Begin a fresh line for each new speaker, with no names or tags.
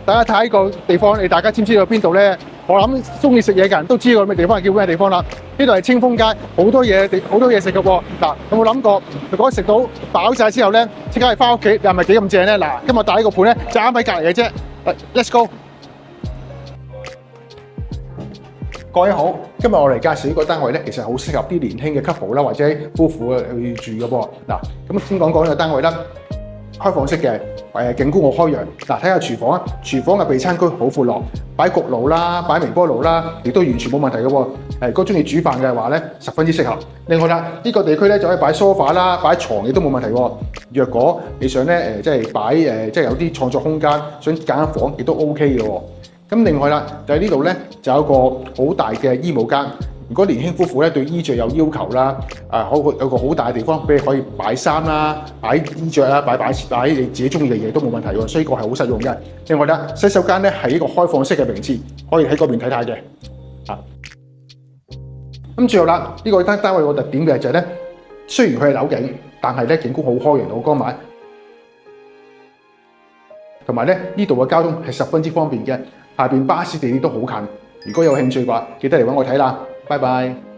大家睇個地方，大家知唔知道邊度咧？我諗中意食嘢嘅人都知道咩地方係叫咩地方啦。呢度係清風街，好多嘢食嘅喎。嗱，有冇諗過，如果食到飽晒之後咧，即刻係翻屋企，又係咪幾咁正咧？嗱，今日帶呢個盤咧，就啱喺隔離嘅啫。Let's go！各位好，今日我嚟介紹呢個單位咧，其實好適合啲年輕嘅 couple 啦，或者夫婦去住嘅噃。嗱，咁先講呢個單位啦，開放式嘅，景觀好開揚。嗱，睇下廚房啊，廚房嘅備餐區好闊落，擺焗爐啦，擺微波爐啦，亦都完全冇問題嘅喎。如果中意煮飯嘅話咧，十分之適合。另外啦，呢個地區咧就可以擺梳化啦，擺床亦都冇問題喎。若果你想咧即係擺即係有啲創作空間，想揀間房亦都 OK 嘅喎。咁另外啦，就喺呢度咧，就有一個好大嘅衣帽間。如果年輕夫婦咧對衣着有要求啦，有個好大嘅地方俾你可以擺衫啦、擺衣着啦、擺你自己中意嘅嘢都冇問題喎，所以個係好實用嘅。另外啦，洗手間咧係一個開放式嘅名廁，可以喺嗰邊睇睇嘅。咁最後啦，呢個單位個特點嘅就係咧，雖然佢係樓景，但係咧景觀好開揚好光猛，同埋咧呢度嘅交通係十分之方便嘅。下邊巴士地鐵都好近，如果有興趣嘅話，記得嚟揾我睇啦，拜拜。